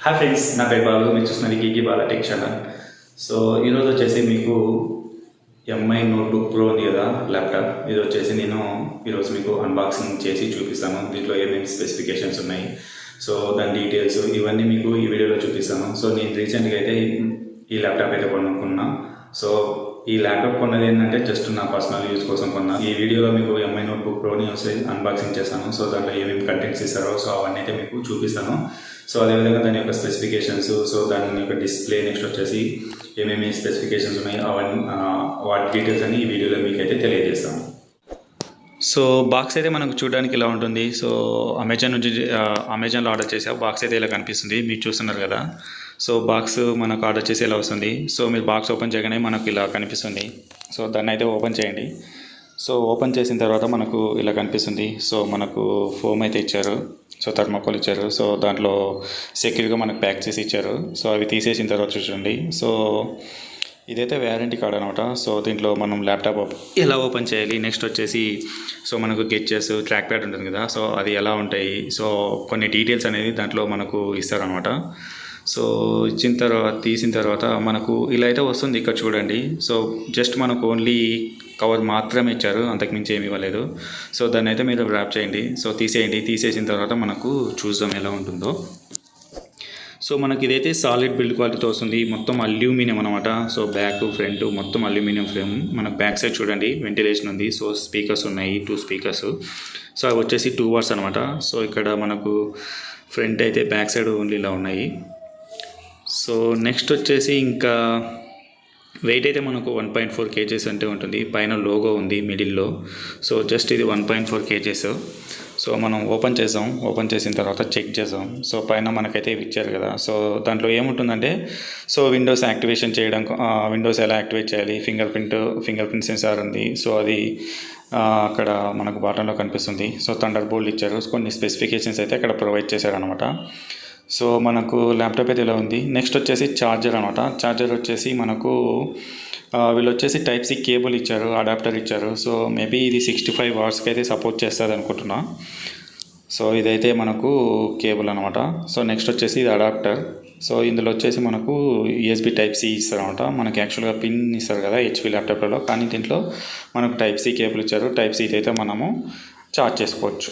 Hi friends, నా పేరు బాలు. మీరు చూస్తున్నది GeekyBala టెక్ ఛానల్. సో ఈరోజు వచ్చేసి మీకు ఎంఐ నోట్బుక్ ప్రో ఉంది కదా ల్యాప్టాప్, ఇది వచ్చేసి నేను ఈరోజు మీకు అన్బాక్సింగ్ చేసి చూపిస్తాను. దీంట్లో ఏమేమి స్పెసిఫికేషన్స్ ఉన్నాయి, సో దాని డీటెయిల్స్ ఇవన్నీ మీకు ఈ వీడియోలో చూపిస్తాను. సో నేను రీసెంట్గా అయితే ఈ ల్యాప్టాప్ అయితే కొనుక్కున్నా. సో ఈ ల్యాప్టాప్ కొన్నది ఏంటంటే జస్ట్ నా పర్సనల్ యూజ్ కోసం కొన్నా. ఈ వీడియోలో మీకు ఎంఐ నోట్బుక్ ప్రోని అన్బాక్సింగ్ చేస్తాను. సో దాంట్లో ఏమేమి కంటెంట్స్ ఇస్తారో సో అవన్నీ అయితే మీకు చూపిస్తాను. సో అదేవిధంగా దాని యొక్క స్పెసిఫికేషన్స్, సో దాని యొక్క డిస్ప్లే, నెక్స్ట్ వచ్చేసి ఏమేమి స్పెసిఫికేషన్స్ ఉన్నాయి అవన్నీ వాటి డీటెయిల్స్ అని ఈ వీడియోలో మీకైతే తెలియజేస్తాను. సో బాక్స్ అయితే మనకు చూడడానికి ఇలా ఉంటుంది. సో అమెజాన్లో ఆర్డర్ చేసా. బాక్స్ అయితే ఇలా కనిపిస్తుంది, మీరు చూస్తున్నారు కదా. సో బాక్స్ మనకు ఆర్డర్ చేసి ఇలా వస్తుంది. సో మీరు బాక్స్ ఓపెన్ చేయగానే మనకు ఇలా కనిపిస్తుంది. సో దాన్ని అయితే ఓపెన్ చేయండి. సో ఓపెన్ చేసిన తర్వాత మనకు ఇలా కనిపిస్తుంది. సో మనకు ఫోమ్ అయితే ఇచ్చారు, సో థర్మాకోల్ ఇచ్చారు. సో దాంట్లో సెక్యూర్గా మనకు ప్యాక్ చేసి ఇచ్చారు. సో అవి తీసేసిన తర్వాత చూడండి. సో ఇదైతే వ్యారంటీ కార్డ్ అనమాట. సో దీంట్లో మనం ల్యాప్టాప్ ఎలా ఓపెన్ చేయాలి, నెక్స్ట్ వచ్చేసి సో మనకు గెచెస్, ట్రాక్ ప్యాడ్ ఉంటుంది కదా, సో అది ఎలా ఉంటాయి, సో కొన్ని డీటెయిల్స్ అనేది దాంట్లో మనకు ఇస్తారనమాట. సో ఇచ్చిన తర్వాత తీసిన తర్వాత మనకు ఇలా అయితే వస్తుంది. ఇక్కడ చూడండి. సో జస్ట్ మనకు ఓన్లీ కవర్ మాత్రమే ఇచ్చారు, అంతకుమించి ఏమి ఇవ్వలేదు. సో దాన్ని అయితే మీరు ర్యాప్ చేయండి. సో తీసేయండి. తీసేసిన తర్వాత మనకు చూద్దాం ఎలా ఉంటుందో. సో మనకి ఇదైతే సాలిడ్ బిల్డ్ క్వాలిటీతో వస్తుంది. మొత్తం అల్యూమినియం అనమాట. సో బ్యాక్, ఫ్రంట్ మొత్తం అల్యూమినియం ఫ్రేమ్. మనకు బ్యాక్ సైడ్ చూడండి వెంటిలేషన్ ఉంది. సో స్పీకర్స్ ఉన్నాయి, 2 స్పీకర్స్. సో అవి వచ్చేసి 2 వాట్స్ అనమాట. సో ఇక్కడ మనకు ఫ్రంట్ అయితే బ్యాక్ సైడ్ ఓన్లీ ఇలా ఉన్నాయి. సో నెక్స్ట్ వచ్చేసి ఇంకా వెయిట్ అయితే మనకు 1.4 kgs అంటే ఉంటుంది. పైన లోగో ఉంది మిడిల్లో. సో జస్ట్ ఇది 1.4 kgs. సో మనం ఓపెన్ చేసాం. ఓపెన్ చేసిన తర్వాత చెక్ చేసాం. సో పైన మనకైతే ఇవి ఇచ్చారు కదా. సో దాంట్లో ఏముంటుందంటే సో విండోస్ యాక్టివేషన్ చేయడం, విండోస్ ఎలా యాక్టివేట్ చేయాలి, ఫింగర్ ప్రింట్ సెన్సార్ ఉంది. సో అది అక్కడ మనకు బాటంలో కనిపిస్తుంది. సో థండర్ బోల్ట్ ఇచ్చారు. కొన్ని స్పెసిఫికేషన్స్ అయితే అక్కడ ప్రొవైడ్ చేశారనమాట. సో మనకు ల్యాప్టాప్ అయితే ఇలా ఉంది. నెక్స్ట్ వచ్చేసి ఛార్జర్ అనమాట. ఛార్జర్ వచ్చేసి మనకు వీళ్ళు వచ్చేసి టైప్ సి కేబుల్ ఇచ్చారు, అడాప్టర్ ఇచ్చారు. సో మేబీ ఇది 65 వాట్స్కి అయితే సపోర్ట్ చేస్తుంది అనుకుంటున్నా. సో ఇదైతే మనకు కేబుల్ అనమాట. సో నెక్స్ట్ వచ్చేసి ఇది అడాప్టర్. సో ఇందులో వచ్చేసి మనకు యూఎస్బి టైప్ సి ఇస్తారనమాట. మనకి యాక్చువల్గా పిన్ ఇస్తారు కదా హెచ్పి ల్యాప్టాప్లలో, కానీ దీంట్లో మనకు టైప్ సి కేబుల్ ఇచ్చారు. టైప్ సి అయితే మనము ఛార్జ్ చేసుకోవచ్చు.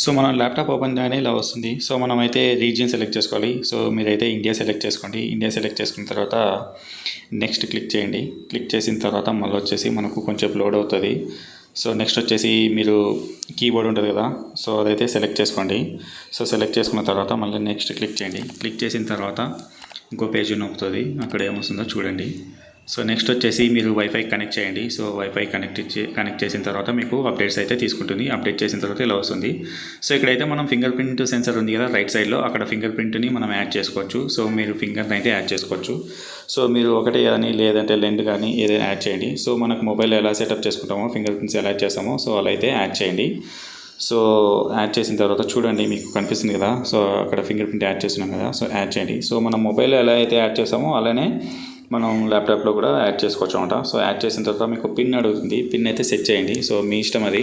సో మనం ల్యాప్టాప్ ఓపెన్ చేయగానే ఇలా వస్తుంది. సో మనమైతే రీజియన్ సెలెక్ట్ చేసుకోవాలి. సో మీరైతే ఇండియా సెలెక్ట్ చేసుకోండి. ఇండియా సెలెక్ట్ చేసుకున్న తర్వాత నెక్స్ట్ క్లిక్ చేయండి. క్లిక్ చేసిన తర్వాత మళ్ళీ వచ్చేసి మనకు కొంచెం లోడ్ అవుతుంది. సో నెక్స్ట్ వచ్చేసి మీరు కీబోర్డ్ ఉంటుంది కదా, సో అదైతే సెలెక్ట్ చేసుకోండి. సో సెలెక్ట్ చేసుకున్న తర్వాత మళ్ళీ నెక్స్ట్ క్లిక్ చేయండి. క్లిక్ చేసిన తర్వాత ఇంకో పేజ్ నొప్పుతుంది. అక్కడ ఏమొస్తుందో చూడండి. సో నెక్స్ట్ వచ్చేసి మీరు వైఫై కనెక్ట్ చేయండి. సో వైఫై కనెక్ట్ చేసిన తర్వాత మీకు అప్డేట్స్ అయితే తీసుకుంటుంది. అప్డేట్ చేసిన తర్వాత ఇలా వస్తుంది. సో ఇక్కడైతే మనం ఫింగర్ ప్రింట్ సెన్సర్ ఉంది కదా రైట్ సైడ్లో, అక్కడ ఫింగర్ ప్రింట్ని మనం యాడ్ చేసుకోవచ్చు. సో మీరు ఫింగర్ని అయితే యాడ్ చేసుకోవచ్చు. సో మీరు ఒకటే కానీ లేదంటే లెండ్ కానీ ఏదైనా యాడ్ చేయండి. సో మనకు మొబైల్ ఎలా సెటప్ చేసుకుంటామో, ఫింగర్ ప్రింట్స్ ఎలా యాడ్ చేస్తామో సో అలా అయితే యాడ్ చేయండి. సో యాడ్ చేసిన తర్వాత చూడండి మీకు కనిపిస్తుంది కదా. సో అక్కడ ఫింగర్ ప్రింట్ యాడ్ చేస్తున్నాం కదా, సో యాడ్ చేయండి. సో మనం మొబైల్లో ఎలా అయితే యాడ్ చేస్తామో అలానే మనం ల్యాప్టాప్లో కూడా యాడ్ చేసుకోవచ్చు అనమాట. సో యాడ్ చేసిన తర్వాత మీకు పిన్ అడుగుతుంది. పిన్ అయితే సెట్ చేయండి. సో మీ ఇష్టం, అది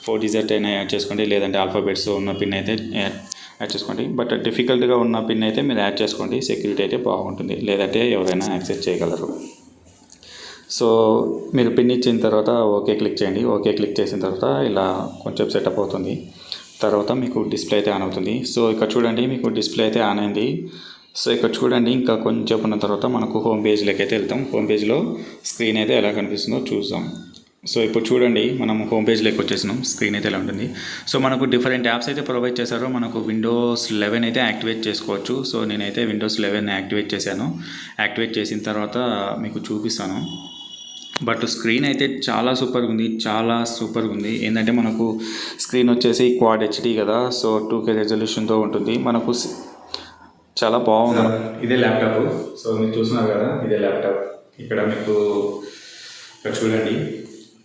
4 డిజిట్ అయినా యాడ్ చేసుకోండి, లేదంటే ఆల్ఫాబెట్స్ ఉన్న పిన్ అయితే యాడ్ చేసుకోండి. బట్ డిఫికల్ట్గా ఉన్న పిన్ అయితే మీరు యాడ్ చేసుకోండి. సెక్యూరిటీ అయితే బాగుంటుంది, లేదంటే ఎవరైనా యాక్సెస్ చేయగలరు. సో మీరు పిన్ ఇచ్చిన తర్వాత ఓకే క్లిక్ చేయండి. ఓకే క్లిక్ చేసిన తర్వాత ఇలా కొంచెం సెటప్ అవుతుంది. తర్వాత మీకు డిస్ప్లే అయితే ఆన్ అవుతుంది. సో ఇక్కడ చూడండి మీకు డిస్ప్లే అయితే ఆన్ అయింది. సో ఇక్కడ చూడండి ఇంకా కొంచెం ఉన్న తర్వాత మనకు హోమ్ పేజ్లోకి అయితే వెళ్తాం. హోమ్ పేజ్లో స్క్రీన్ అయితే ఎలా కనిపిస్తుందో చూద్దాం. సో ఇప్పుడు చూడండి మనం హోమ్ పేజ్లోకి వచ్చేసినాం. స్క్రీన్ అయితే ఎలా ఉంటుంది. సో మనకు డిఫరెంట్ యాప్స్ అయితే ప్రొవైడ్ చేశారు. మనకు విండోస్ 11 అయితే యాక్టివేట్ చేసుకోవచ్చు. సో నేనైతే విండోస్ 11 యాక్టివేట్ చేశాను. యాక్టివేట్ చేసిన తర్వాత మీకు చూపిస్తాను. బట్ స్క్రీన్ అయితే చాలా సూపర్గా ఉంది. ఏంటంటే మనకు స్క్రీన్ వచ్చేసి క్వాడ్ హెచ్డి కదా, సో 2K రెజల్యూషన్తో ఉంటుంది. మనకు చాలా బాగుంది. ఇదే ల్యాప్టాప్. సో మీరు చూస్తున్నారు కదా, ఇదే ల్యాప్టాప్. ఇక్కడ మీకు ఇక్కడ చూడండి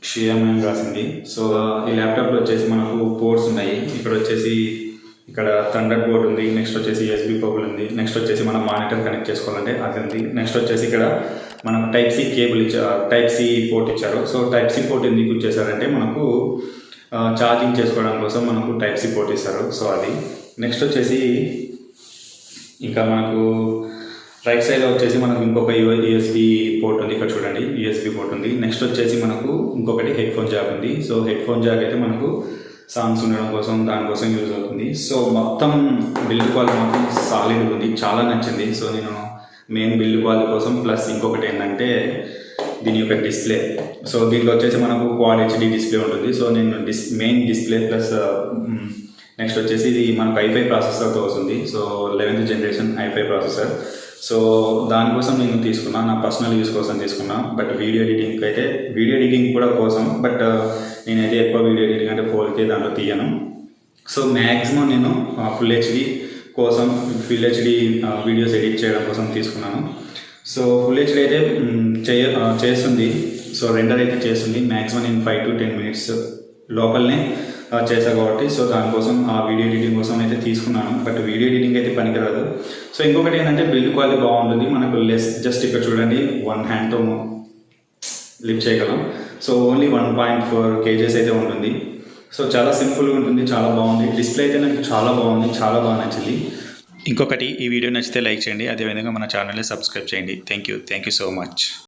క్షీయమని రాసింది. సో ఈ ల్యాప్టాప్లో వచ్చేసి మనకు పోర్ట్స్ ఉన్నాయి. ఇక్కడ వచ్చేసి ఇక్కడ థండర్ బోర్డ్ ఉంది. నెక్స్ట్ వచ్చేసి యూఎస్బి కేబుల్ ఉంది. నెక్స్ట్ వచ్చేసి మనం మానిటర్ కనెక్ట్ చేసుకోవాలంటే అది ఉంది. నెక్స్ట్ వచ్చేసి ఇక్కడ మనకు type C cable type C port ఇచ్చారు. సో టైప్ సి పోర్ట్ ఎందుకు ఇచ్చేసారంటే మనకు ఛార్జింగ్ చేసుకోవడం కోసం మనకు టైప్ సి పోర్ట్ ఇస్తారు. సో అది నెక్స్ట్ వచ్చేసి ఇంకా మనకు రైట్ సైడ్ వచ్చేసి మనకు ఇంకొక యూఎస్బి పోర్ట్ ఉంది, ఇక్కడ చూడండి యూఎస్బి పోర్ట్ ఉంది. నెక్స్ట్ వచ్చేసి మనకు ఇంకొకటి హెడ్ ఫోన్ జాక్ ఉంది. సో హెడ్ ఫోన్ జాక్ అయితే మనకు సాంగ్స్ ఉండడం కోసం దానికోసం యూజ్ అవుతుంది. సో మొత్తం బిల్డ్ క్వాలిటీ మాత్రం సాలిడ్ ఉంది, చాలా నచ్చింది. సో నేను మెయిన్ బిల్డ్ క్వాలిటీ కోసం ప్లస్ ఇంకొకటి ఏంటంటే దీని యొక్క డిస్ప్లే. సో దీంట్లో వచ్చేసి మనకు క్వాడ్ హెచ్డి డిస్ప్లే ఉంటుంది. సో నేను మెయిన్ డిస్ప్లే ప్లస్ నెక్స్ట్ వచ్చేసి ఇది మనకు i5 ప్రాసెసర్తో వస్తుంది. So 11th generation i5 processor. So దానికోసం నేను తీసుకున్నా, నా పర్సనల్ యూస్ కోసం తీసుకున్నా. బట్ వీడియో ఎడిటింగ్ కూడా కోసం, బట్ నేనైతే ఎక్కువ వీడియో ఎడిటింగ్ అంటే 4K దాంట్లో తీయను. సో మ్యాక్సిమం నేను ఫుల్ హెచ్డి వీడియోస్ ఎడిట్ చేయడం కోసం తీసుకున్నాను. సో ఫుల్ హెచ్డి అయితే చేస్తుంది. సో రెండర్ అయితే చేస్తుంది. మ్యాక్సిమం నేను 5 to 10 minutes లోపలనే చేశాను కాబట్టి సో దానికోసం ఆ వీడియో ఎడిటింగ్ కోసం అయితే తీసుకున్నాను. బట్ వీడియో ఎడిటింగ్ అయితే పనికిరాదు. సో ఇంకొకటి ఏంటంటే బిల్డ్ క్వాలిటీ బాగుంటుంది. మనకు జస్ట్ ఇక్కడ చూడండి 1 హ్యాండ్తో లిఫ్ట్ చేయగలం. సో ఓన్లీ 1.4 kgs అయితే ఉంటుంది. సో చాలా సింపుల్గా ఉంటుంది, చాలా బాగుంది. డిస్ప్లే అయితే నాకు చాలా బాగుంది, చాలా బాగా నచ్చింది. ఇంకొకటి, ఈ వీడియో నచ్చితే లైక్ చేయండి, అదేవిధంగా మన ఛానల్ని సబ్స్క్రైబ్ చేయండి. Thank you so much.